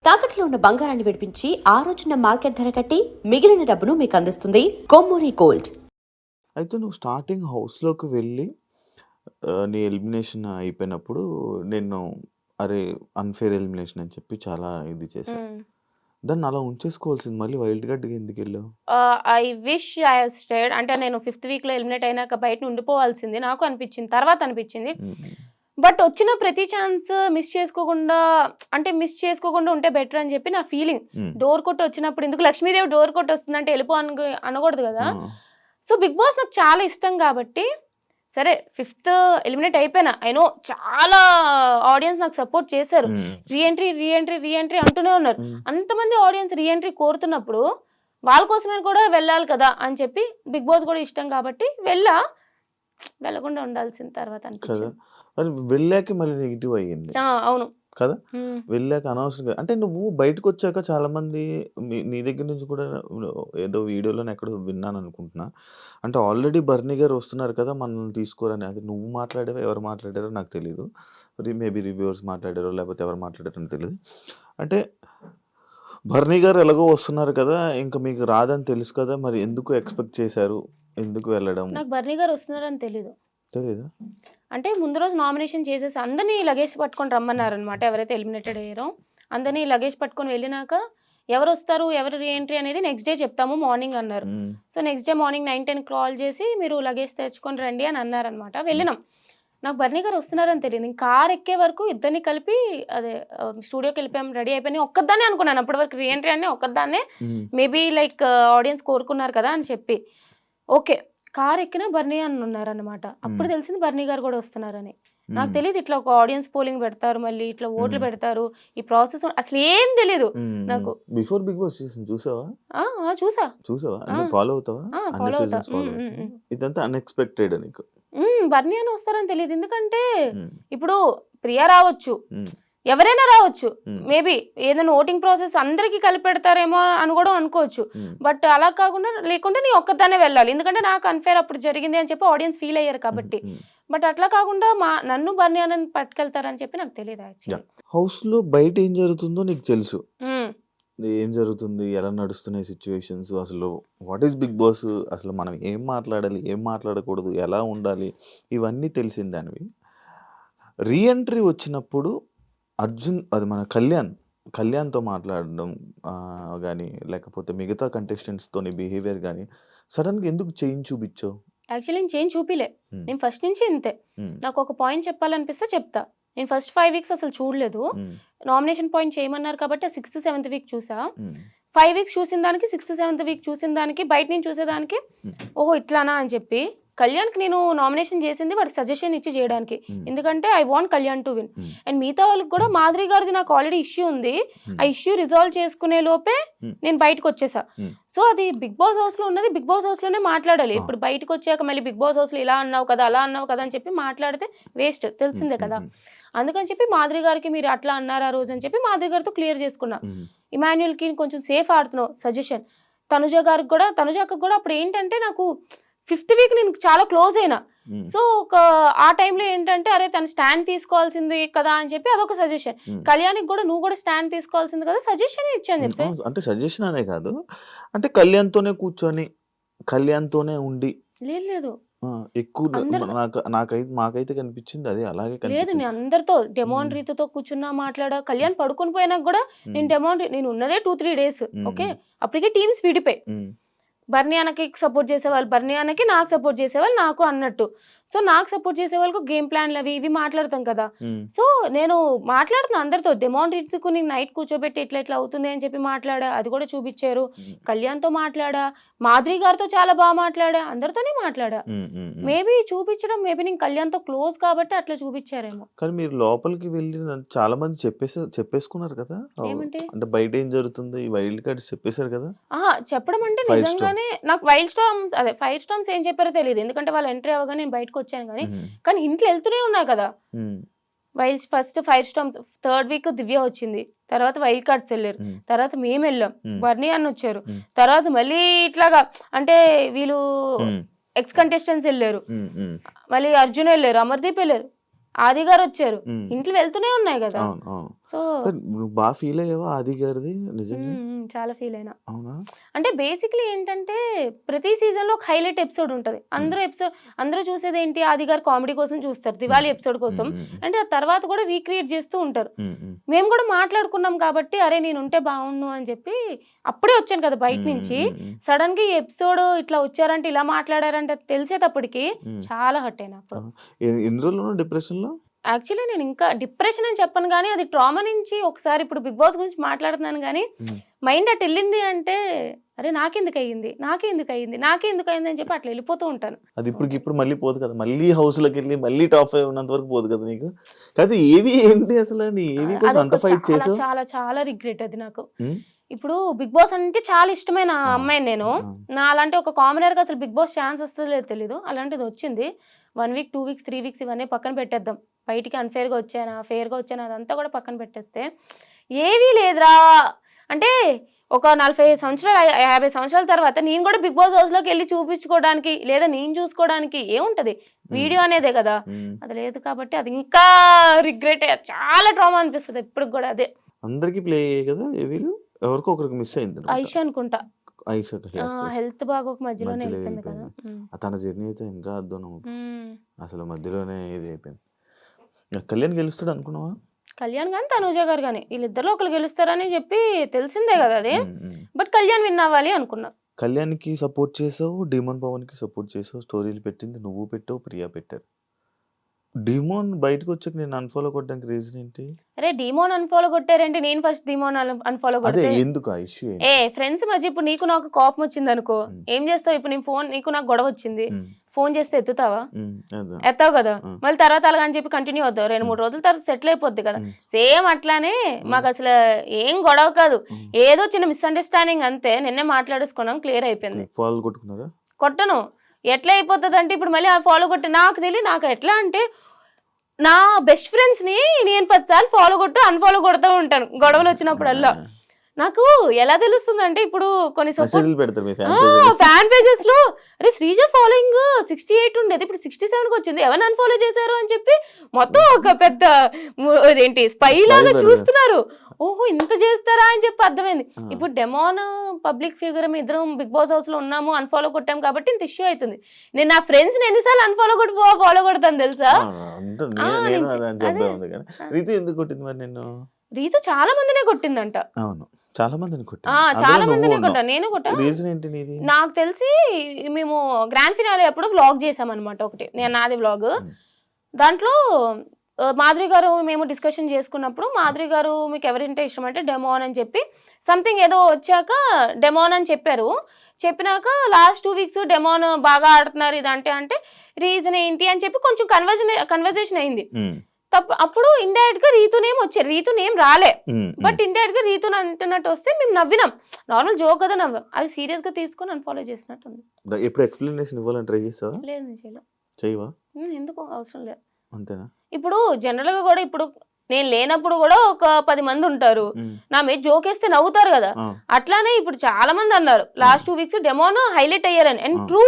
తాకట్లో ఉన్న బంగారాన్ని విడిపించి ఆ రోజున మార్కెట్ ధర కట్టి మిగిలిన డబ్బును మీకు అందిస్తుంది కొమ్మూరి గోల్డ్. అయితే నువ్వు స్టార్టింగ్ హౌస్‌లోకి వెళ్ళి నీ ఎలిమినేషన్ అయిపోయినప్పుడు నిన్ను అరే! అన్‌ఫెయిర్ ఎలిమినేషన్ అని చెప్పి చాలా ఇది చేశారు. హ్మ్. దాన్ని అలా ఉంచేసుకోవాల్సింది మళ్ళీ వైల్డ్ కార్డ్‌గా ఎందుకెళ్ళావు? I wish I have stayed. అంటే నేను ఫిఫ్త్ వీక్‌లో ఎలిమినేట్ అయినాక బయట ఉండిపోవాల్సింది. నాకు అనిపించింది. తర్వాత అనిపించింది. హ్మ్. బట్ వచ్చిన ప్రతి ఛాన్స్ మిస్ చేసుకోకుండా ఉంటే బెటర్ అని చెప్పి నా ఫీలింగ్. హ్మ్. డోర్ కొట్టి వచ్చినప్పుడు ఎందుకు లక్ష్మీదేవి డోర్ కొట్టి వస్తుందంటే వెళ్ళిపో అనకూడదు కదా! ఆ! సో, 'బిగ్ బాస్' నాకు చాలా ఇష్టం కాబట్టి సరే ఫిఫ్త్ ఎలిమినేట్ అయిపోయినా. ఐ నో చాలా ఆడియన్స్ నాకు సపోర్ట్ చేశారు. హ్మ్. రీ ఎంట్రీ అంటూనే ఉన్నారు. హ్మ్. అంతమంది ఆడియన్స్ రీ ఎంట్రీ కోరుతున్నప్పుడు వాళ్ళ కోసమే కూడా వెళ్ళాలి కదా అని చెప్పి 'బిగ్ బాస్' కూడా ఇష్టం కాబట్టి వెళ్ళకుండా ఉండాల్సిన తర్వాత కదా! అనిపించింది. మరి వెళ్ళాక మళ్ళీ నెగెటివ్ అయ్యింది. అవును. కదా! హ్మ్. వెళ్ళాక అనవసరంగా అంటే నువ్వు బయటకొచ్చాక చాలామంది నీ దగ్గర నుంచి కూడా ఏదో వీడియోలోనే ఎక్కడో విన్నాననుకుంటున్నా. అంటే ఆల్రెడీ బర్నీ గారు వస్తున్నారు కదా! మనల్ని తీసుకోరని. అది నువ్వు మాట్లాడావో, ఎవరు మాట్లాడారో నాకు తెలీదు. మేబీ రివ్యూవర్స్ మాట్లాడారో, లేకపోతే ఎవరు మాట్లాడారో తెలీదు. అంటే బర్నీ గారు ఎలాగో వస్తున్నారు కదా! ఇంక మీకు రాదని తెలుసు కదా! మరి ఎందుకు ఎక్స్‌పెక్ట్ చేశారు? ఎందుకు వెళ్ళడం? నాకు బర్నీ గారు వస్తున్నారని తెలీదు. తెలీదా? అంటే ముందు రోజు నామినేషన్ చేసేసి అందరిని లగేజ్ పట్టుకొని రమ్మన్నారనమాట. ఎవరైతే ఎలిమినేటెడ్ అయ్యారో అందరిని లగేజ్ పట్టుకొని వెళ్ళినాక ఎవరొస్తారు, ఎవరు రీ ఎంట్రీ అనేది నెక్స్ట్ డే చెప్తాము మార్నింగ్ అన్నారు. హ్మ్. So, next day morning 9, 10 call చేసి మీరు లగేజ్ తెచ్చుకొని రండి అని అన్నారనమాట. హ్మ్. వెళ్ళినాం. నాకు బర్నీ గారు వస్తున్నారని తెలీదు. నేను కార్ ఎక్కే వరకు ఇద్దరిని కలిపి అదే స్టూడియోకెళ్ళిపోయాం. రెడీ అయిపోయి ఒక్కదాన్నే అనుకున్నాను. అప్పటి వరకు రీ ఎంట్రీ అని ఒక్కదాన్నే. హ్మ్. మేబీ లైక్ ఆడియన్స్ కోరుకున్నారు కదా అని చెప్పి. ఓకే. కార్ ఎక్కినా బర్నీ అన్న ఉన్నారనమాట. అప్పుడు హ్మ్. తెలిసింది బర్నీ గారు కూడా వస్తున్నారని. నాకు హ్మ్. తెలీదు ఇట్లా ఒక ఆడియన్స్ పోలింగ్ పెడతారు. మళ్ళీ ఇట్లా ఓట్లు హ్మ్. పెడతారు. ఈ ప్రాసెస్ అసలు ఏం తెలీదు హ్మ్. హ్మ్. నాకు. బిఫోర్ 'బిగ్ బాస్' సీజన్ చూసావా? ఆ! ఆ! చూసా. చూసావా? ఆ! అంటే ఫాలో అవుతావా? ఆ! అన్ని ఫాలో అవుతా. సీజన్స్ ఫాలో అవుతావా? ఇదంతా అన్‌ఎక్స్‌పెక్టెడ్ నీకు. బర్నీ అన్న వస్తారని తెలీదు. ఎందుకంటే హ్మ్. ఇప్పుడు ప్రియా రావచ్చు. హ్మ్. ఎవరైనా రావచ్చు. హ్మ్. మేబీ ఏదైనా ఓటింగ్ ప్రాసెస్ అందరికి కలిపి పెడతారేమో అని కూడా అనుకోవచ్చు. హ్మ్. బట్ అలా కాకుండా లేకుంటే నీ ఒక్కదాన్నే వెళ్ళాలి. ఎందుకంటే నాకు అన్‌ఫెయిర్ అప్పుడు జరిగింది అని చెప్పి ఆడియన్స్ ఫీల్ అయ్యారు హ్మ్. కాబట్టి. హ్మ్. బట్ అట్లా కాకుండా నన్ను బర్నీ అన్నని పట్టుకెళ్తారని చెప్పి నాకు తెలీదు యాక్చువల్లీ. యాహ్! హౌస్‌లో బయట ఏం జరుగుతుందో నీకు తెలుసు. హ్మ్. ఏం జరుగుతుంది? ఎలా నడుస్తున్నాయి సిట్యుయేషన్స్? అసలు వాట్ ఈస్ 'బిగ్ బాస్'? అసలు మనం ఏం మాట్లాడాలి? ఏం మాట్లాడకూడదు? ఎలా ఉండాలి? ఇవన్నీ తెలిసిన దానివి. రీ ఎంట్రీ వచ్చినప్పుడు అది మన కళ్యాణ్‌తో మాట్లాడడం గాని, లేకపోతే మిగతా కంటెస్టెంట్స్‌తోని బిహేవియర్ గాని, సడెన్‌గా ఎందుకు చేంజ్ చూపిచ్చావు? యాక్చువల్లీ నేను చేంజ్ చూపియలే. హ్మ్. నేను ఫస్ట్ నుంచి ఇంతే. హ్మ్. నాకొక పాయింట్ చెప్పాలనిపిస్తే చెప్తా. నేను ఫస్ట్ 5 వీక్స్ అసలు చూడలేదు. హ్మ్. నామినేషన్ పాయింట్ చేయమన్నారు కాబట్టి ఆ సిక్స్త్, సెవెంత్ వీక్ చూసా. హ్మ్. 5 వీక్స్ చూసిన దానికి, సిక్స్త్, సెవెంత్ వీక్ చూసిన దానికి, బయట నుంచి చూసేదానికి హ్మ్. ఓహో! ఇట్లానా అని చెప్పి కళ్యాణ్‌కి నేను నామినేషన్ చేసింది వాడికి సజెషన్ ఇచ్చి చేయడానికి. హ్మ్. ఎందుకంటే I want Kalyan to win. హ్మ్. అండ్ మిగతా వాళ్ళకి కూడా మాధురి గారిది నాకు ఆల్రెడీ ఇష్యూ ఉంది. హ్మ్. ఆ ఇష్యూ రిజాల్వ్ చేసుకునే లోపే హ్మ్. నేను బయటకొచ్చేసా. హ్మ్. సో, అది బిగ్ బాస్ హౌస్‌లో ఉన్నది బిగ్ బాస్ హౌస్‌లోనే మాట్లాడాలి. ఆ! ఇప్పుడు బయటకొచ్చాక మళ్ళీ బిగ్ బాస్ హౌస్‌లో ఇలా అన్నావు కదా! అలా అన్నావు కదా! అని చెప్పి మాట్లాడితే వేస్ట్ హ్మ్. తెలిసిందే హ్మ్. కదా! హ్మ్. అందుకని చెప్పి మాధురి గారికి మీరు అట్లా అన్నారు ఆ రోజు అని చెప్పి మాధురి గారితో క్లియర్ చేసుకున్నా. హ్మ్. ఇమాన్యుయల్‌కి కొంచెం సేఫ్ ఆడుతున్నావు సజెషన్. తనుజ అక్కకి కూడా అప్పుడు ఏంటంటే నాకు ఫిఫ్త్ వీక్ నేను చాలా క్లోజ్ అయినా. హ్మ్. సో, ఆ టైంలో ఏంటంటే అరే! తను స్టాండ్ తీసుకోవాల్సింది కదా! అని చెప్పి అదొక సజెషన్. హ్మ్. కళ్యాణ్‌కి కూడా నువ్వు కూడా స్టాండ్ తీసుకోవాల్సింది కదా! సజెషనే ఇచ్చాను హ్మ్. చెప్పే. అవును. అంటే సజెషన్ అనే కాదు. అంటే కళ్యాణ్‌తోనే కూర్చొని, కళ్యాణ్‌తోనే ఉండి లేదు లేదు. ఆ! ఎక్కువ అందరు మాకైతే కనిపించింది అదే. అలాగే లేదు. కనిపించింది. నేను అందరితో హ్మ్. డెమోన్ రీతుతో కూర్చున్నా, మాట్లాడా. కళ్యాణ్ పడుకొని పోయినాక గూడా హ్మ్. నేను ఉన్నదే 2, 3 డేస్. హ్మ్. ఓకే. హ్మ్. అప్పటికే టీమ్స్ విడిపోయాయి. హ్మ్. బర్నీ అన్నకి సపోర్ట్ చేసేవాళ్ళు బర్నీ అన్నకి, నాకు సపోర్ట్ చేసేవాళ్ళు నాకు అన్నట్టు. సో, నాకు సపోర్ట్ చేసేవాళ్ళకు గేమ్ ప్లాన్‌లవి ఇవి మాట్లాడతాం కదా! హ్మ్. సో, నేను మాట్లాడుతున్నా అందరితో. డెమోన్ రీతుకు నేను నైట్ కూర్చోబెట్టి ఇట్లా ఇట్లా అవుతుంది అని చెప్పి మాట్లాడా. అది కూడా చూపిచ్చారు. హ్మ్. కళ్యాణ్‌తో మాట్లాడా. మాధురి గారితో చాలా మాట్లాడా. అందరితోనే మాట్లాడా. హ్మ్. హ్మ్. హ్మ్. మేబీ నేను కళ్యాణ్‌తో క్లోజ్ కాబట్టి అట్లా చూపిచ్చారేమో. కానీ మీరు లోపలికి వెళ్ళిన చాలా మంది చెప్పేసుకున్నారు కదా! ఏమంటే అంటే బయట ఏం జరుగుతుంది? ఈ వైల్డ్ కార్డ్స్ చెప్పేసారు కదా! అహా! చెప్పడం అంటే ఫైర్ స్టోన్. నిజంగానే నాకు ఫైర్ స్టార్మ్స్ ఏం చెప్పారో తెలీదు. ఎందుకంటే వాళ్ళు ఎంట్రీ అవ్వగానే నేను బయటకొచ్చాను గానీ, హ్మ్. కానీ హింట్లు ఎళ్తూనే ఉన్నాయి కదా! Hmm. First fire storms third week Divya వచ్చింది. తర్వాత వైల్డ్ కార్డ్స్ ఎళ్లారు. హ్మ్. తర్వాత మేమెళ్ళాం. హ్మ్. బర్నీ అన్నొచ్చారు. హ్మ్. తర్వాత మళ్ళీ ఇట్లాగా అంటే వీళ్ళు హ్మ్. ఎక్స్ కంటెస్టెంట్స్ ఎళ్లారు. హ్మ్. హ్మ్. మళ్ళీ అర్జున్ ఎళ్లారు. అమర్‌దీప్ ఎళ్లారు. ఆది గారు వచ్చారు, ఉమ్, ఇంట్లో వెళ్తూనే ఉన్నాయి కదా. అవును అవును. సో కానీ నువ్వు బాగా ఫీల్ అయ్యావా ఆది గారిది నిజంగా? చాలా ఫీల్ అయినా. అవునా? అంటే బేసిక్లీ ఏంటంటే ప్రతి సీజన్ లో ఒక హైలైట్ ఎపిసోడ్ ఉంటది. అందరూ చూసేది ఏంటి, ఆది గారు కామెడీ కోసం చూస్తారు, దివాళీ ఎపిసోడ్ కోసం. అంటే ఆ తర్వాత కూడా రీక్రియేట్ చేస్తూ ఉంటారు. మేము కూడా మాట్లాడుకున్నాం కాబట్టి అరే నేను ఉంటే బాగుండు అని చెప్పి అప్పుడే వచ్చాను కదా బయట నుంచి. సడన్ గా ఈ ఎపిసోడ్ ఇట్లా వచ్చారంటే ఇలా మాట్లాడారంటే తెలిసేటప్పటికి చాలా హర్ట్ అయినా. అప్పుడు ఎన్ని రోజులు డిప్రెషన్ లో? యాక్చువల్లీ నేను ఇంకా డిప్రెషన్ అని చెప్పను కానీ అది ట్రామా నుంచి ఒకసారి ఇప్పుడు బిగ్ బాస్ గురించి మాట్లాడుతున్నాను కానీ మైండ్ అటు వెళ్ళింది అంటే అరే నాకెందుకు అయ్యింది అని చెప్పి అట్లా వెళ్ళిపోతూ ఉంటాను. అది ఇప్పుడు మళ్ళీ పోదు కదా, మళ్ళీ హౌస్ లోకి వెళ్ళి మళ్ళీ టాప్ 5 ఉన్నంత వరకు పోదు కదా నీకు. కాదు ఏవి ఏంటి అసలు నీ ఏవి కోసం అంత ఫైట్ చాలా చేసావు? చాలా చాలా రిగ్రెట్ అది నాకు. ఇప్పుడు బిగ్ బాస్ అంటే చాలా ఇష్టమైన అమ్మాయి నేను. నా అలాంటి ఒక కామనర్ గా అసలు బిగ్ బాస్ ఛాన్స్ వస్తుందో లేదో తెలీదు, అలాంటిది వచ్చింది. 1 వీక్ 2 వీక్స్ 3 వీక్స్ ఇవన్నీ పక్కన పెట్టేద్దాం. బయటికి అన్ఫేర్గా వచ్చానా ఫేర్గా వచ్చానా అదంతా కూడా పక్కన పెట్టేస్తే ఏవీ లేదురా అంటే ఒక 40 సంవత్సరాలు 50 సంవత్సరాల తర్వాత నేను కూడా బిగ్ బాస్ హౌస్ లోకి వెళ్ళి చూపించుకోవడానికి లేదా నేను చూసుకోవడానికి ఏముంటది, వీడియో అనేదే కదా. అది లేదు కాబట్టి అది ఇంకా రిగ్రెట్ చాలా ట్రామా అనిపిస్తుంది ఇప్పుడు కూడా. అదే అందరికి ప్లే అయ్యాయి కదా ఏవీలు, ఎవరికో ఒకరికి మిస్ అయింది. ఐషా అనుకుంటా ఐషా హెల్త్ బాగోక మధ్యలోనే మధ్యలో వెళ్ళిపోయింది కదా. వెళ్ళిపోయింది. తన జర్నీ అయితే ఇంకా అద్దునం అసలు మధ్యలోనే ఇది అయిపోయింది. కళ్యాణ్ గెలుస్తాడు అనుకున్నావా? కళ్యాణ్ గాని తనూజ గారు కానీ వీళ్ళిద్దరు ఒకరు గెలుస్తారని చెప్పి తెలిసిందే కదా అది. బట్ కళ్యాణ్ విన్ అవ్వాలి అనుకున్నా. కళ్యాణ్కి సపోర్ట్ చేసావు, డీమన్ పవన్ కి సపోర్ట్ చేసావు, స్టోరీలు పెట్టింది నువ్వు పెట్టావు, ప్రియా పెట్టారు. డిమోన్ బయటకు వచ్చాక నేను అన్ఫాలో కొట్టడానికి రీజన్ ఏంటి? అరే డిమోన్ అన్ఫాలో కొట్టారంటే నేను ఫస్ట్ డిమోన్ అన్ఫాలో అదే కొడితే ఎందుకు ఆ ఇష్యూ? ఫ్రెండ్స్ మధ్య ఇప్పుడు నీకు నాకు కోపం వచ్చింది అనుకో, ఏం చేస్తావు? ఇప్పుడు నీ ఫోన్ నీకు నాకు గొడవ వచ్చింది, ఫోన్ చేస్తే ఎత్తుతావా? ఎత్తావు కదా. మళ్ళీ తర్వాత అలాగని చెప్పి కంటిన్యూ అవుతావు, 2-3 రోజుల తర్వాత సెటిల్ అయిపోద్ది కదా. సేమ్ అట్లానే మాకు అసలు ఏం గొడవ కాదు, ఏదో చిన్న మిస్అండర్స్టాండింగ్ అంతే. నిన్నే మాట్లాడేసుకున్నాం, క్లియర్ అయిపోయింది. కొట్టను. ఎట్లా అయిపోతుంది అంటే ఇప్పుడు మళ్ళీ ఫాలో కొట్టి నాకు తెలియదు. నాకు ఎట్లా అంటే నా బెస్ట్ ఫ్రెండ్స్ ని నేను 10 సార్లు ఫాలో కొట్టు అన్ఫాలో కొడుతూ ఉంటాను గొడవలు వచ్చినప్పుడల్లా. నాకు ఎలా తెలుస్తుంది అంటే ఇప్పుడు కొన్ని ఫ్యాన్ పేజెస్ లో అరే శ్రీజ ఫాలోయింగ్ 68 ఉండేది ఇప్పుడు 67 వచ్చింది, ఎవరిని అన్ఫాలో చేశారు అని చెప్పి మొత్తం ఒక పెద్ద ఏంటి స్పై లాగా చూస్తున్నారు. ఓహో ఇంత చేస్తారా అని చెప్పి అర్థమైంది. ఇప్పుడు డెమోన్ పబ్లిక్ ఫిగర్ ఇద్దరం బిగ్ బాస్ హౌస్ లో ఉన్నాము, అన్ఫాలో కొట్టాం కాబట్టి ఇంత ఇష్యూ అవుతుంది. నేను నా ఫ్రెండ్స్ ఎన్నిసార్లు అన్ఫాలో కొట్టి ఫాలో కొడతాను తెలుసా? రీతు చాలా మందినే కొట్టిందంట. చాలా మందిని కొట్టా, నేను కొట్టా. నాకు తెలిసి మేము గ్రాండ్ ఫినాలే అప్పుడు వ్లాగ్ చేసాం అనమాట ఒకటి, నేను నాది వ్లాగ్. దాంట్లో మాధురి గారు మేము డిస్కషన్ చేసుకున్నప్పుడు మాధురి గారు మీకు ఎవరింటే ఇష్టం అంటే డెమోన్ అని చెప్పి సంథింగ్ ఏదో వచ్చాక డెమోన్ అని చెప్పారు. చెప్పినాక లాస్ట్ 2 వీక్స్ డెమోన్ బాగా ఆడుతున్నారు ఇదంటే అంటే రీజన్ ఏంటి అని చెప్పి కొంచెం కన్వర్జేషన్ అయింది. అప్పుడు ఇండైరెక్ట్ గా రీతు నేమ్ వచ్చారు, రీతు నేమ్ రాలే, బట్ ఇండైరెక్ట్ గా రీతు అంటున్నట్టు వస్తే మేము నవ్వినాం. నార్మల్ జోక్ కదా నవ్వాం, అది సీరియస్ గా తీసుకొని అన్ఫాలో చేసినట్టు ఉంది. ఎప్పుడు ఎక్స్ప్లెనేషన్ ఇవ్వాలని ట్రై చేసావా? లేదు నేను చేయలేదు. చేయవా? ఎందుకు అవసరం లేదు. అంతేనా? ఇప్పుడు జనరల్ గా కూడా ఇప్పుడు నేను లేనప్పుడు కూడా ఒక 10 మంది ఉంటారు, నా మీద జోకేస్తే నవ్వుతారు కదా. అట్లానే ఇప్పుడు చాలా మంది అన్నారు లాస్ట్ 2 వీక్స్ డెమోన్ హైలైట్ అయ్యారని. అండ్ ట్రూ,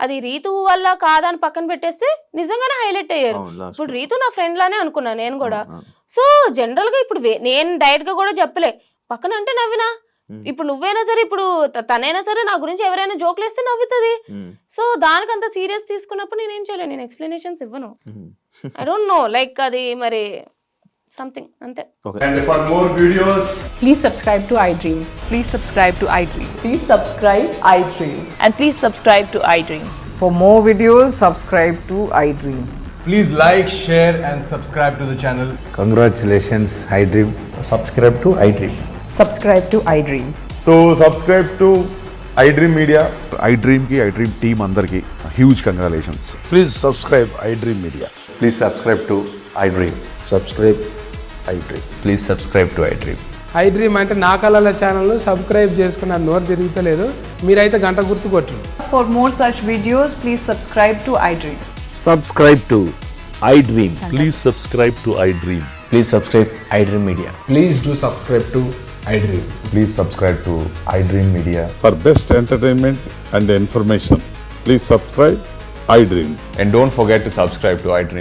అది రీతు వల్ల కాదని పక్కన పెట్టేస్తే నిజంగానే హైలైట్ అయ్యారు. ఇప్పుడు రీతు నా ఫ్రెండ్ లానే అనుకున్నా నేను కూడా. సో జనరల్ గా ఇప్పుడు నేను డైరెక్ట్ గా కూడా చెప్పలే, పక్కన అంటే నవ్వినా. ఇప్పుడు నువ్వైనా సరే ఇప్పుడు తనైనా సరే నా గురించి ఎవరైనా జోక్లు వేస్తే నవ్వుతుంది. సో దానికంత సీరియస్ తీసుకున్నప్పుడు నేనేం చేయలేను, నేను ఎక్స్ప్లెనేషన్స్ ఇవ్వను. ఐ డోంట్ నో లైక్ అది మరి సంథింగ్ అంతే. And for more videos, please subscribe to iDream. Please subscribe to iDream. Please subscribe iDream. And please subscribe to iDream. For more videos, subscribe to iDream. please like, share and subscribe to the channel. Congratulations, iDream. Subscribe to iDream. Subscribe to iDream. So subscribe to iDream Media. iDream ki iDream team andarki huge congratulations. Please subscribe iDream Media. Please subscribe to iDream. Subscribe iDream. Please subscribe to iDream. iDream అంటే నా కళల channel subscribe చేసుకున్న నోరు తిరుగుతలేదు, మీరైతే గంట గుర్తు కొట్టండి. For more such videos, please subscribe to iDream. Subscribe to iDream. Please subscribe to iDream. Please subscribe iDream Media. Please do subscribe to iDream. Please subscribe to iDream Media. For best entertainment and information, please subscribe iDream. And don't forget to subscribe to iDream.